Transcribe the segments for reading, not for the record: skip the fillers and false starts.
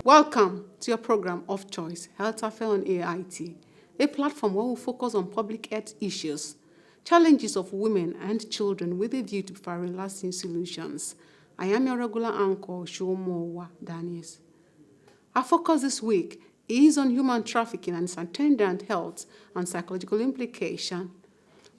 Welcome to your program of choice, Health Affairs on AIT, a platform where we focus on public health issues, challenges of women and children with a view to providing lasting solutions. I am your regular anchor, Shomowa Daniels. Our focus this week is on human trafficking and its attendant health and psychological implication.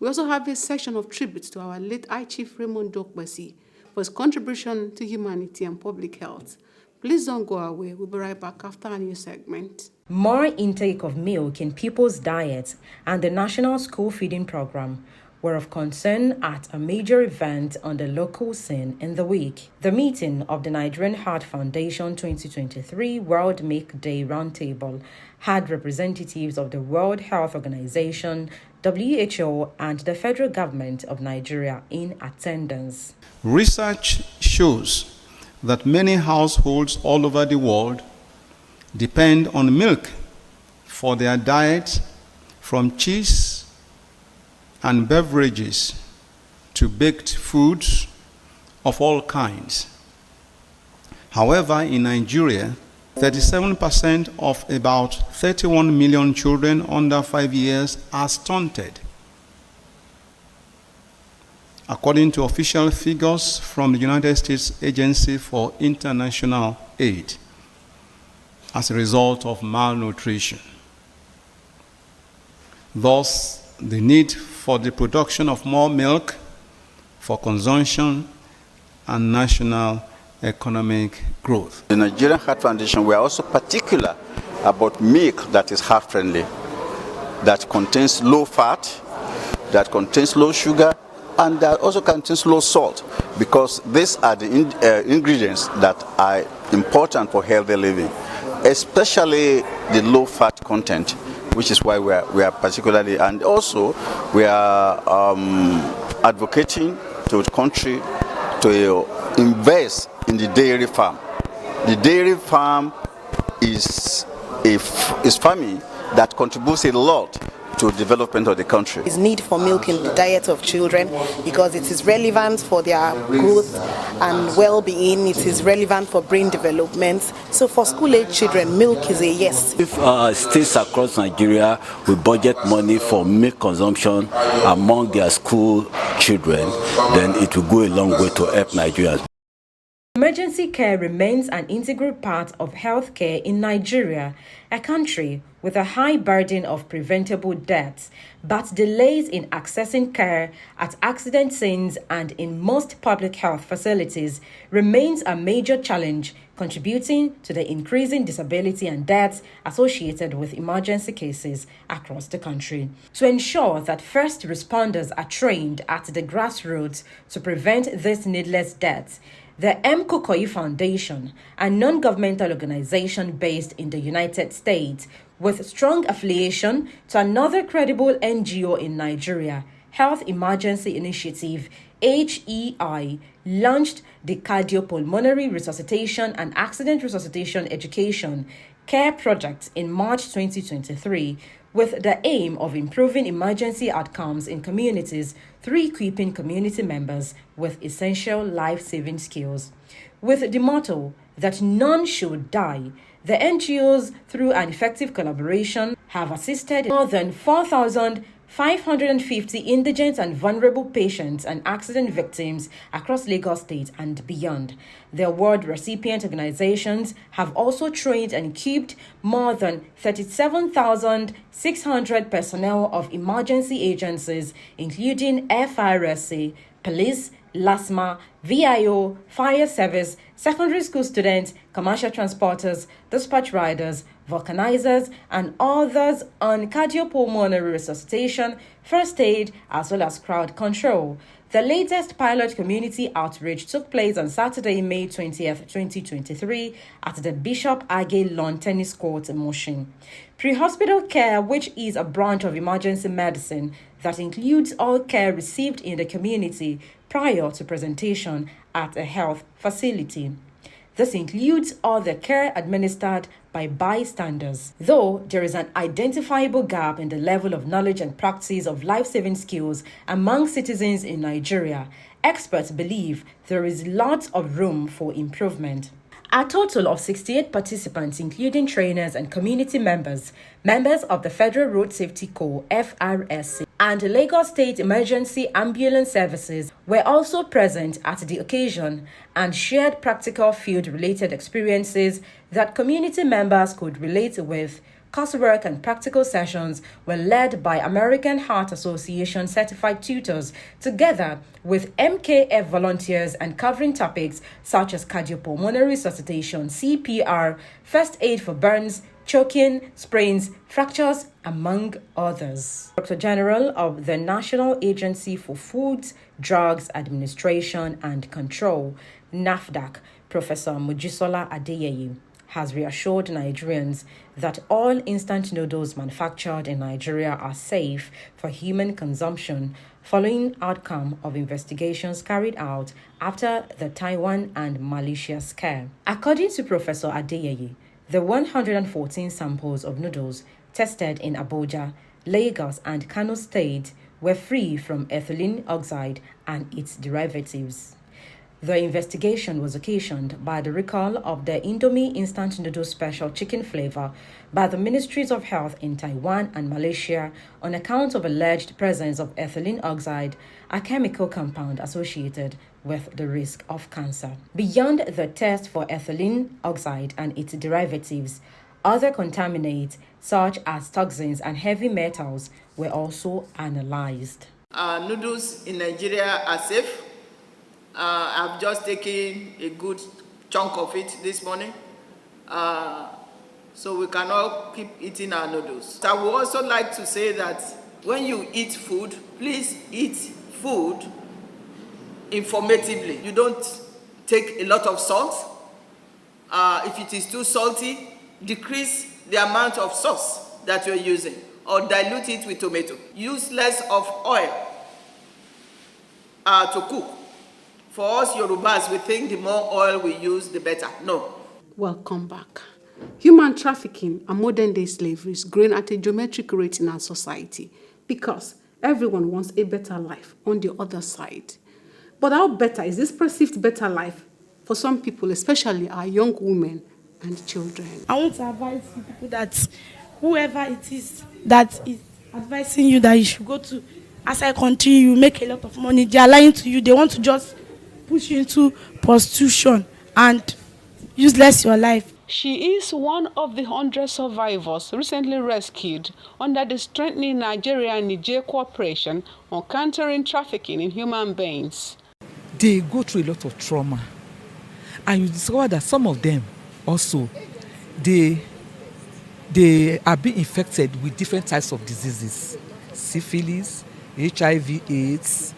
We also have a session of tribute to our late High Chief Raymond Dokpesi for his contribution to humanity and public health. Please don't go away. We'll be right back after a new segment. More intake of milk in people's diets and the National School Feeding Program were of concern at a major event on the local scene in the week. The meeting of the Nigerian Heart Foundation 2023 World Milk Day Roundtable had representatives of the World Health Organization, WHO, and the federal government of Nigeria in attendance. Research shows that many households all over the world depend on milk for their diet, from cheese and beverages to baked foods of all kinds. However, in Nigeria, 37% of about 31 million children under 5 years are stunted. According to official figures from the United States Agency for International Aid, as a result of malnutrition. Thus, the need for the production of more milk for consumption and national economic growth. The Nigerian Heart Foundation, we are also particular about milk that is heart-friendly, that contains low fat, that contains low sugar, and that also contains low salt, because these are the ingredients that are important for healthy living, especially the low fat content, which is why we are particularly, and also we are advocating to the country to invest in the dairy farm. The dairy farm is farming that contributes a lot to development of the country. There is need for milk in the diet of children because it is relevant for their growth and well-being. It is relevant for brain development. So for school-age children, milk is a yes. If states across Nigeria will budget money for milk consumption among their school children, then it will go a long way to help Nigerians. Emergency care remains an integral part of healthcare in Nigeria, a country with a high burden of preventable deaths, but delays in accessing care at accident scenes and in most public health facilities remains a major challenge, contributing to the increasing disability and deaths associated with emergency cases across the country. To ensure that first responders are trained at the grassroots to prevent these needless deaths, the M. Kukoyi Foundation, a non-governmental organization based in the United States with strong affiliation to another credible NGO in Nigeria, Health Emergency Initiative, HEI, launched the Cardiopulmonary Resuscitation and Accident Resuscitation Education Care Project in March 2023, with the aim of improving emergency outcomes in communities through equipping community members with essential life-saving skills. With the motto that none should die, the NGOs, through an effective collaboration, have assisted more than 4,550 indigent and vulnerable patients and accident victims across Lagos State and beyond. The award recipient organizations have also trained and equipped more than 37,600 personnel of emergency agencies, including FRSC, police, LASMA, VIO, fire service, secondary school students, commercial transporters, dispatch riders, vulcanizers, and others on cardiopulmonary resuscitation, first aid, as well as crowd control. The latest pilot community outreach took place on Saturday, May 20th, 2023 at the Bishop Age Lawn Tennis Court in Mushin. Pre-hospital care, which is a branch of emergency medicine that includes all care received in the community prior to presentation at a health facility. This includes all the care administered by bystanders. Though there is an identifiable gap in the level of knowledge and practice of life-saving skills among citizens in Nigeria, experts believe there is lots of room for improvement. A total of 68 participants, including trainers and community members, members of the Federal Road Safety Corps (FRSC), and Lagos State Emergency Ambulance Services were also present at the occasion and shared practical field-related experiences that community members could relate with. Coursework and practical sessions were led by American Heart Association certified tutors together with MKF volunteers and covering topics such as cardiopulmonary resuscitation, CPR, first aid for burns, choking, sprains, fractures, among others. Director General of the National Agency for Foods, Drugs Administration and Control, NAFDAC, Professor Mojisola Adeyeye, has reassured Nigerians that all instant noodles manufactured in Nigeria are safe for human consumption following outcome of investigations carried out after the Taiwan and Malaysia scare. According to Professor Adeyeye, the 114 samples of noodles tested in Abuja, Lagos and Kano State were free from ethylene oxide and its derivatives. The investigation was occasioned by the recall of the Indomie instant noodle special chicken flavor by the Ministries of Health in Taiwan and Malaysia on account of alleged presence of ethylene oxide, a chemical compound associated with the risk of cancer. Beyond the test for ethylene oxide and its derivatives, other contaminants such as toxins and heavy metals were also analyzed. Noodles in Nigeria are safe. I've just taken a good chunk of it this morning, so we cannot keep eating our noodles. I would also like to say that when you eat food, please eat food informatively. You don't take a lot of salt. If it is too salty, decrease the amount of sauce that you're using or dilute it with tomato. Use less of oil to cook. For us Yorubas, we think the more oil we use, the better. No. Welcome back. Human trafficking and modern-day slavery is growing at a geometric rate in our society because everyone wants a better life on the other side. But how better is this perceived better life for some people, especially our young women and children? I want to advise people that whoever it is that is advising you that you should go to outside country, you make a lot of money, they are lying to you, they want to just push you into prostitution and useless your life. She is one of the 100 survivors recently rescued under the Strengthening Nigeria and Niger Cooperation on Countering Trafficking in Human Beings. They go through a lot of trauma, and you discover that some of them also, they are being infected with different types of diseases, syphilis, HIV, AIDS,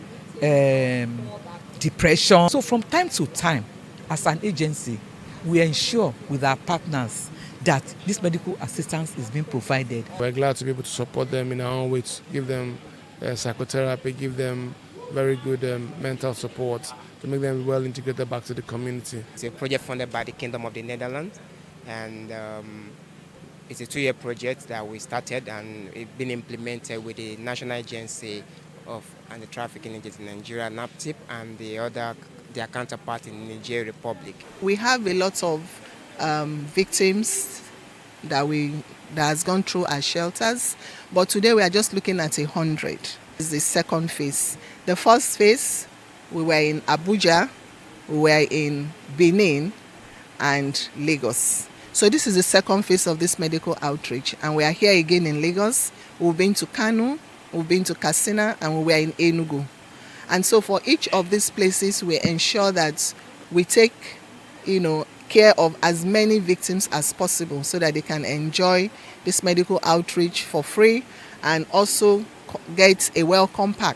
depression. So from time to time, as an agency, we ensure with our partners that this medical assistance is being provided. We're glad to be able to support them in our own way, to give them psychotherapy, give them very good mental support to make them well integrated back to the community. It's a project funded by the Kingdom of the Netherlands, and it's a 2-year project that we started, and it's been implemented with the National Agency of Anti-Trafficking in Nigeria, NAPTIP, and their counterpart in the Niger Republic. We have a lot of victims that has gone through our shelters, but today we are just looking at 100. This is the second phase. The first phase, we were in Abuja, we were in Benin, and Lagos. So this is the second phase of this medical outreach, and we are here again in Lagos. We've been to Kano, we've been to Katsina, and we were in Enugu. And so for each of these places, we ensure that we take, care of as many victims as possible so that they can enjoy this medical outreach for free and also get a welcome pack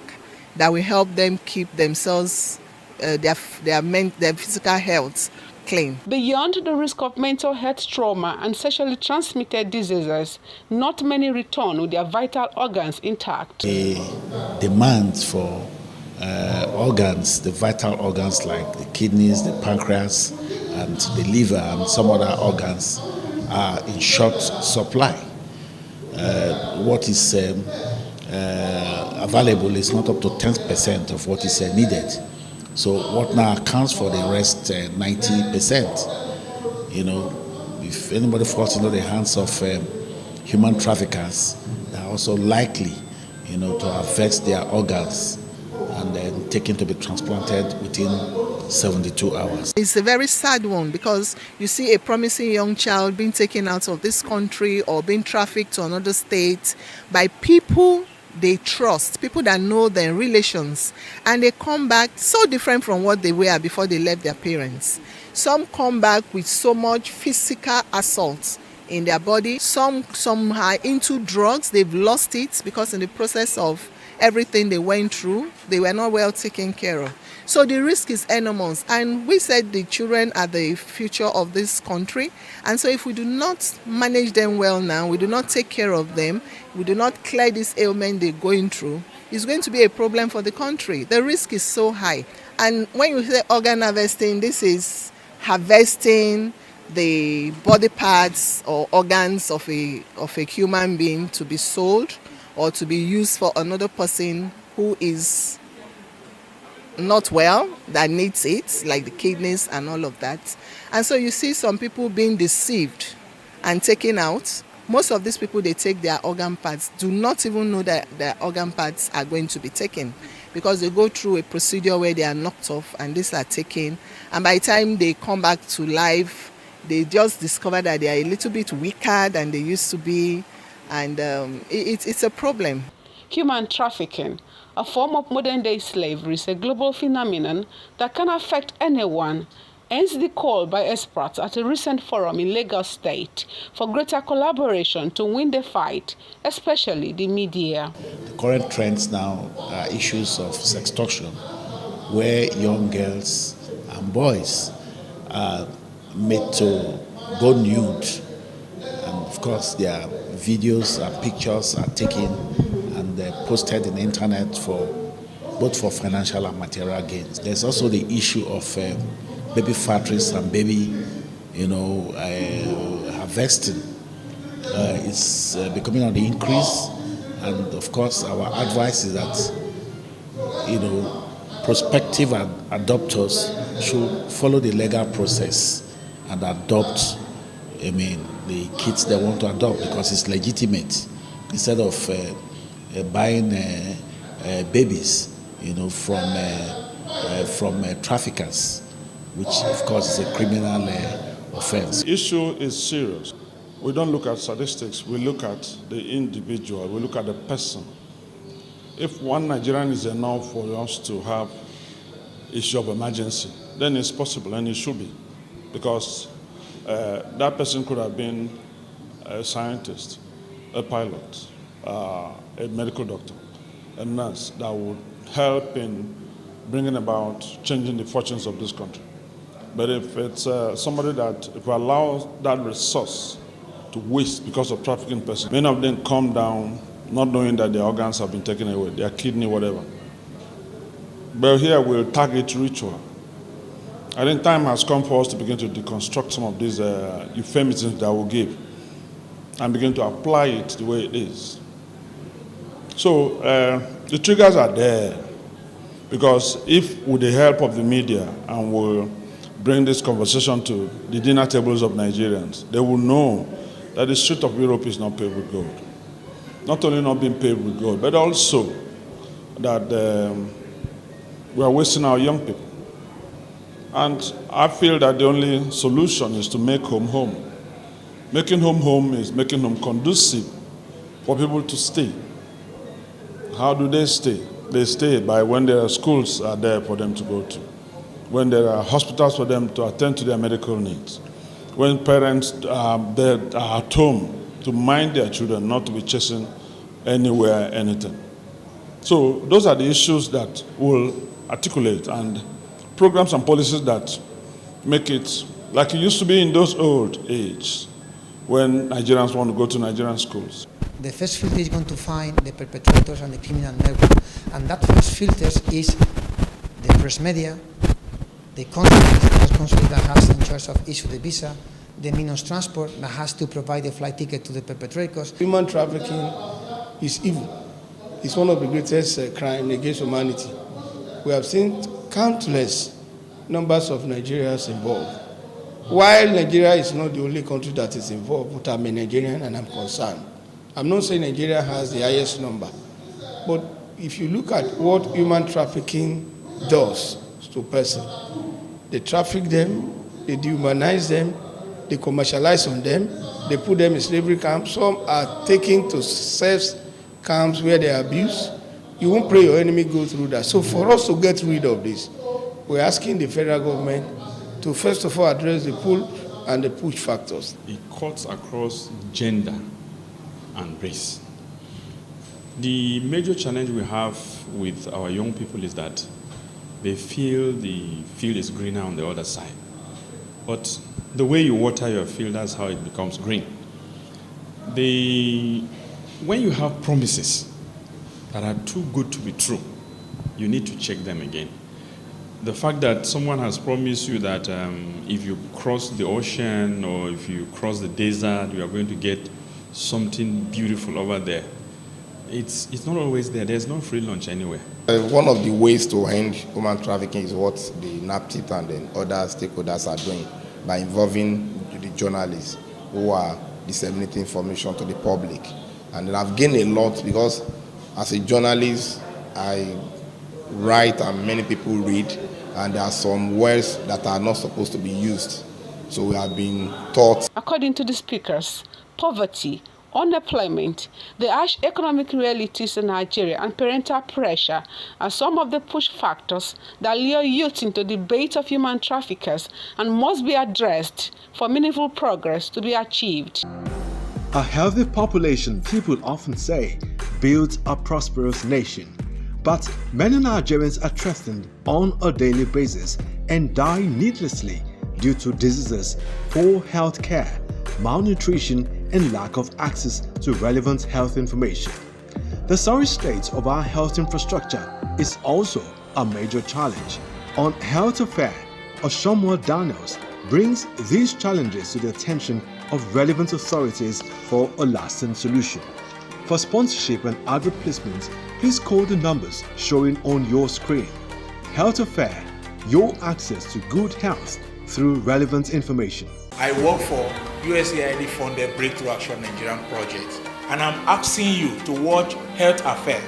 that will help them keep themselves, their physical health clean. Beyond the risk of mental health trauma and sexually transmitted diseases, not many return with their vital organs intact. The demand for organs, the vital organs like the kidneys, the pancreas, and the liver, and some other organs are in short supply. What is available is not up to 10% of what is needed. So what now accounts for the rest 90%? if anybody falls into the hands of human traffickers, they are also likely, to harvest their organs and then taken to be transplanted within 72 hours. It's a very sad one because you see a promising young child being taken out of this country or being trafficked to another state by people they trust, people that know their relations, and they come back so different from what they were before they left their parents. Some come back with so much physical assault in their body. Some are into drugs, they've lost it because in the process of everything they went through, they were not well taken care of. So the risk is enormous, and we said the children are the future of this country, and so if we do not manage them well now, we do not take care of them, we do not clear this ailment they're going through, it's going to be a problem for the country. The risk is so high. And when you say organ harvesting, this is harvesting the body parts or organs of a human being to be sold or to be used for another person who is not well, that needs it, like the kidneys and all of that. And so you see some people being deceived and taken out. Most of these people, they take their organ parts, do not even know that their organ parts are going to be taken, because they go through a procedure where they are knocked off and these are taken. And by the time they come back to life, they just discover that they are a little bit weaker than they used to be. And it's a problem. Human trafficking, a form of modern-day slavery, is a global phenomenon that can affect anyone. Hence the call by experts at a recent forum in Lagos State for greater collaboration to win the fight, especially the media. The current trends now are issues of sextortion, where young girls and boys are made to go nude. And of course, their videos and pictures are taken and posted in the internet both for financial and material gains. There's also the issue of baby factories and baby, harvesting. It's becoming on the increase, and of course, our advice is that, prospective adopters should follow the legal process and adopt, the kids they want to adopt, because it's legitimate, instead of buying babies, from traffickers, which of course is a criminal offense. The issue is serious. We don't look at statistics, we look at the individual, we look at the person. If one Nigerian is enough for us to have issue of emergency, then it's possible, and it should be, because that person could have been a scientist, a pilot, a medical doctor, a nurse that would help in bringing about changing the fortunes of this country. But if it's somebody that, if we allow that resource to waste because of trafficking person, many of them come down not knowing that their organs have been taken away, their kidney, whatever. But here we'll target ritual. I think time has come for us to begin to deconstruct some of these euphemisms that we give and begin to apply it the way it is. So the triggers are there, because if with the help of the media and we'll bring this conversation to the dinner tables of Nigerians, they will know that the street of Europe is not paved with gold. Not only not being paved with gold, but also that we are wasting our young people. And I feel that the only solution is to make home home. Making home home is making home conducive for people to stay. How do they stay? They stay by when their schools are there for them to go to, when there are hospitals for them to attend to their medical needs, when parents are at home to mind their children, not to be chasing anywhere, anything. So those are the issues that we'll articulate, and programs and policies that make it like it used to be in those old age when Nigerians want to go to Nigerian schools. The first filter is going to find the perpetrators and the criminal network, and that first filter is the press media, the consulate that has in charge of issue the visa, the means of transport that has to provide the flight ticket to the perpetrators. Human trafficking is evil. It's one of the greatest crimes against humanity. We have seen countless numbers of Nigerians involved. While Nigeria is not the only country that is involved, but I'm a Nigerian and I'm concerned. I'm not saying Nigeria has the highest number, but if you look at what human trafficking does to a person, they traffic them, they dehumanize them, they commercialize on them, they put them in slavery camps. Some are taken to sex camps where they are abused. You won't pray your enemy go through that. So for us to get rid of this, we're asking the federal government to first of all address the pull and the push factors. It cuts across gender and race. The major challenge we have with our young people is that they feel the field is greener on the other side. But the way you water your field, that's how it becomes green. When you have promises that are too good to be true, you need to check them again. The fact that someone has promised you that if you cross the ocean or if you cross the desert, you are going to get something beautiful over there. It's not always there. There's no free lunch anywhere. One of the ways to end human trafficking is what the NAPTIP and then other stakeholders are doing by involving the journalists who are disseminating information to the public. And I've gained a lot because as a journalist, I write and many people read, and there are some words that are not supposed to be used. So we have been taught. According to the speakers, poverty, unemployment, the harsh economic realities in Nigeria, and parental pressure are some of the push factors that lure youth into the bait of human traffickers and must be addressed for meaningful progress to be achieved. A healthy population, people often say, builds a prosperous nation. But many Nigerians are threatened on a daily basis and die needlessly due to diseases, poor health care, malnutrition, and lack of access to relevant health information. The sorry state of our health infrastructure is also a major challenge. On Health Affair, Oshomo Daniels brings these challenges to the attention of relevant authorities for a lasting solution. For sponsorship and advert placement, please call the numbers showing on your screen. Health Affair, your access to good health through relevant information. I work for USAID funded Breakthrough Action Nigerian project, and I'm asking you to watch Health Affair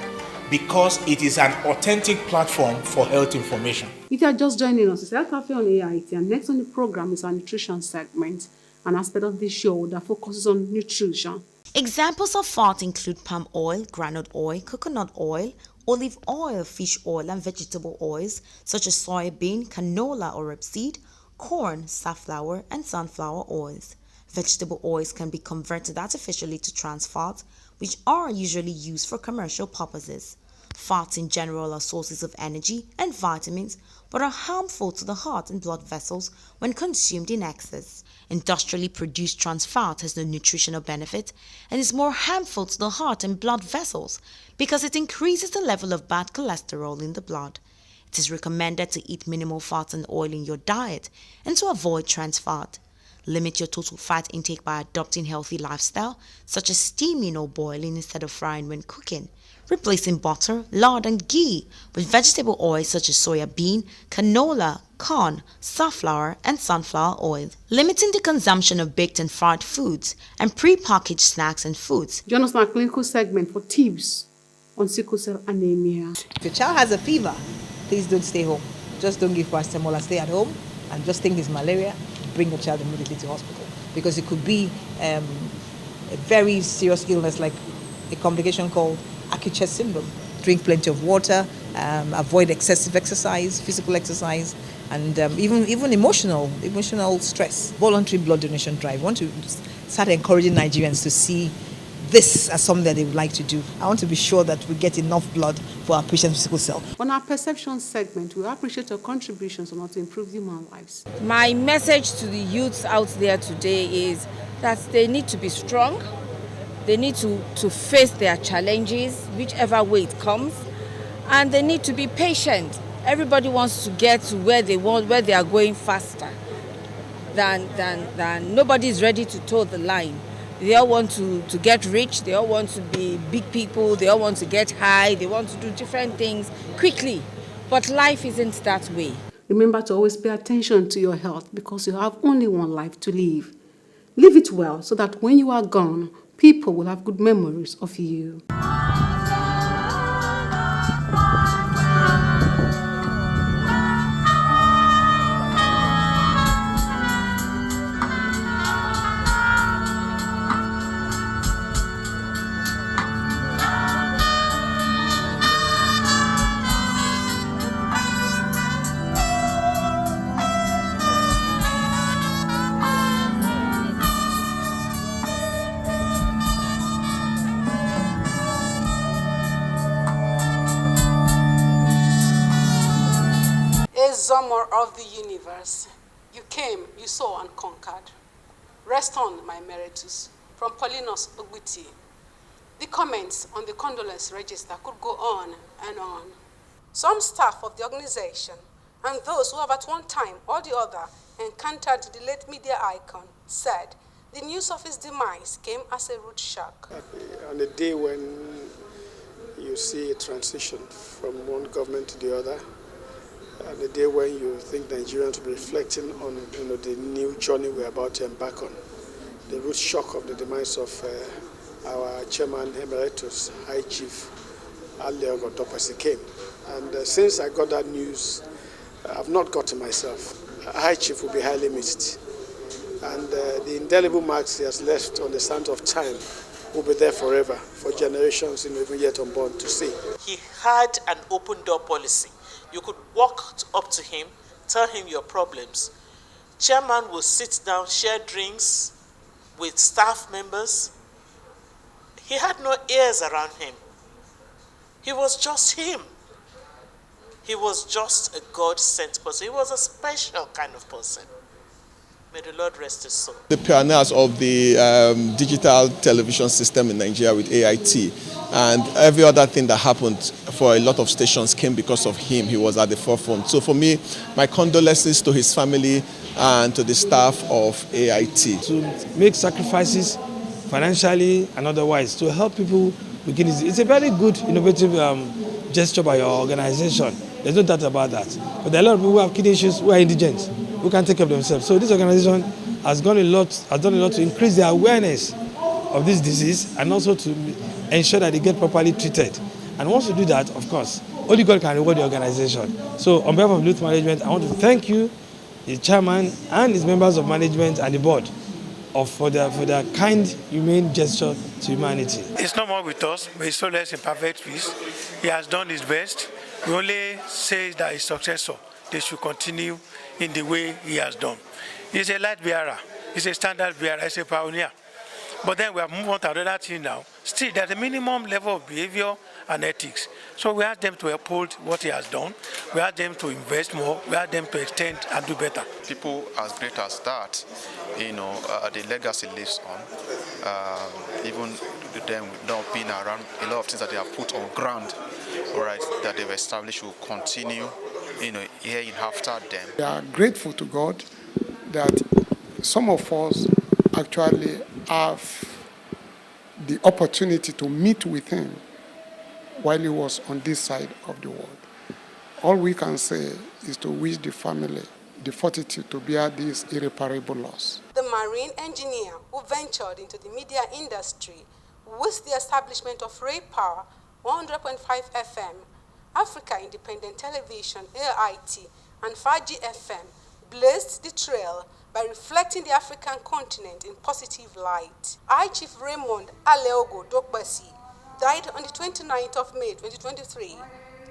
because it is an authentic platform for health information. If you are just joining us, it's Health Affair on AIT, and next on the program is our nutrition segment, an aspect of the show that focuses on nutrition. Examples of fat include palm oil, groundnut oil, coconut oil, olive oil, fish oil, and vegetable oils such as soybean, canola or rapeseed, corn, safflower, and sunflower oils. Vegetable oils can be converted artificially to trans fats, which are usually used for commercial purposes. Fats in general are sources of energy and vitamins, but are harmful to the heart and blood vessels when consumed in excess. Industrially produced trans fat has no nutritional benefit and is more harmful to the heart and blood vessels because it increases the level of bad cholesterol in the blood. It is recommended to eat minimal fat and oil in your diet and to avoid trans fat. Limit your total fat intake by adopting healthy lifestyle, such as steaming or boiling instead of frying when cooking, replacing butter, lard, and ghee with vegetable oils such as soya bean, canola, corn, safflower, and sunflower oil. Limiting the consumption of baked and fried foods and pre-packaged snacks and foods. Join us in our clinical segment for tips on sickle cell anemia. If your child has a fever, please don't stay home. Just don't give paracetamol and stay at home, and just think it's malaria. Bring your child immediately to hospital because it could be a very serious illness like a complication called acute chest syndrome. Drink plenty of water, avoid excessive exercise, physical exercise, and even emotional stress. Voluntary blood donation drive. I want to start encouraging Nigerians to see this as something that they would like to do. I want to be sure that we get enough blood for our patients with sickle cell. On our perception segment, we appreciate your contributions on how to improve human lives. My message to the youths out there today is that they need to be strong. They need to face their challenges, whichever way it comes, and they need to be patient. Everybody wants to get to where they want, where they are going faster than nobody is ready to toe the line. They all want to get rich, they all want to be big people, they all want to get high, they want to do different things quickly. But life isn't that way. Remember to always pay attention to your health because you have only one life to live. Live it well so that when you are gone, people will have good memories of you. A Zomor of the universe, you came, you saw and conquered. Rest on, my emeritus, from Paulinus Oguti. The comments on the condolence register could go on and on. Some staff of the organization and those who have at one time or the other encountered the late media icon said the news of his demise came as a rude shock. On a day when you see a transition from one government to the other, and the day when you think Nigerians will be reflecting on the new journey we're about to embark on, the root shock of the demise of our chairman emeritus, High Chief Dokpesi came. And since I got that news, I've not got to myself. High Chief will be highly missed. And the indelible marks he has left on the sand of time will be there forever, for generations even yet unborn to see. He had an open door policy. You could walk up to him, tell him your problems. Chairman will sit down, share drinks with staff members. He had no ears around him. He was just him. He was just a God-sent person. He was a special kind of person. May the Lord rest his soul. The pioneers of the digital television system in Nigeria with AIT, and every other thing that happened for a lot of stations came because of him. He was at the forefront. So for me, my condolences to his family and to the staff of AIT. To make sacrifices financially and otherwise to help people with kidneys. It's a very good, innovative gesture by your organization. There's no doubt about that. But there are a lot of people who have kidney issues who are indigent, who can't take care of themselves. So this organization has done a lot to increase the awareness of this disease and also to ensure that they get properly treated. And once you do that, of course, only God can reward the organization. So on behalf of Youth Management, I want to thank you, the chairman and his members of management and the board for their kind, humane gesture to humanity. It's not more with us, but it's so less in perfect peace. He has done his best. We only say that his successor, they should continue in the way he has done. He's a light bearer. He's a standard bearer. He's a pioneer. But then we have moved on to another thing now. Still, there's a minimum level of behavior and ethics. So we ask them to uphold what he has done. We ask them to invest more. We ask them to extend and do better. People as great as that, the legacy lives on. Even them not being around, a lot of things that they have put on ground, all right, that they've established will continue, hearing after them. We are grateful to God that some of us actually have the opportunity to meet with him while he was on this side of the world. All we can say is to wish the family the fortitude to bear this irreparable loss. The marine engineer who ventured into the media industry with the establishment of Ray Power 100.5 FM, Africa Independent Television, AIT, and Faji FM blazed the trail by reflecting the African continent in positive light. High Chief Raymond Dokpesi died on the 29th of May 2023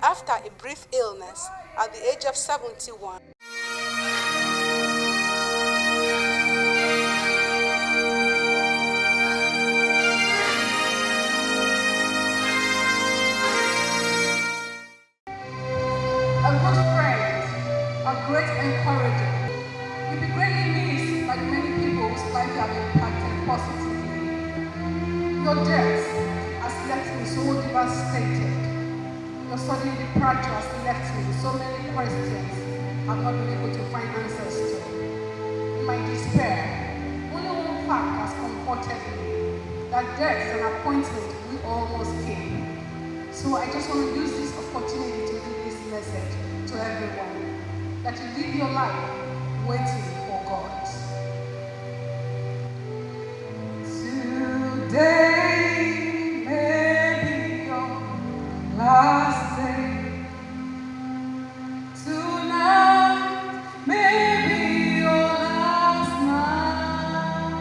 after a brief illness at the age of 71. A good friend, a great encourager. You'll be greatly missed by the many people whose lives you have impacted positively. Your death has left me so devastated. Your sudden departure has left me with so many questions I've not been able to find answers to. In my despair, only one fact has comforted me, that death and appointment we almost came. So I just want to use this opportunity to give this message to everyone. that you live your life waiting for God. Today may be your last day. Tonight may be your last night.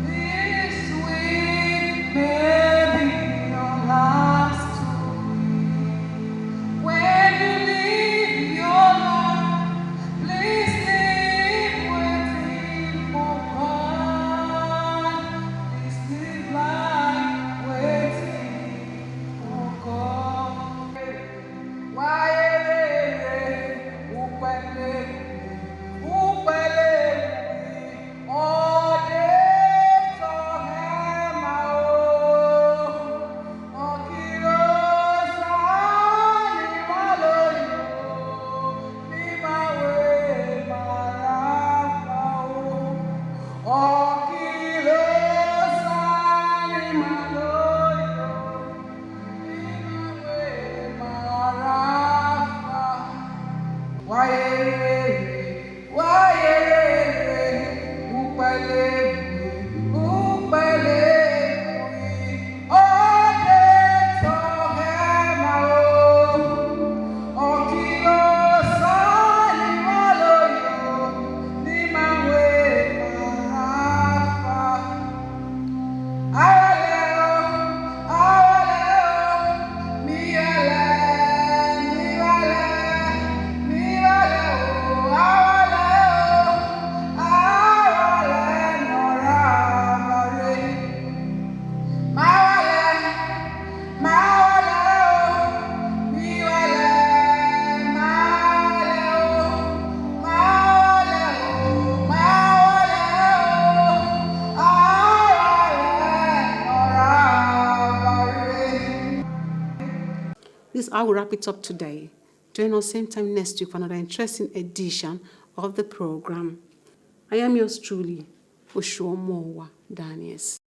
This week may be your last week. When you leave your life, please live waiting for God. Please live life waiting for God. This is how we wrap it up today. Join us same time next week for another interesting edition of the program. I am yours truly, Oshuomowa Daniels.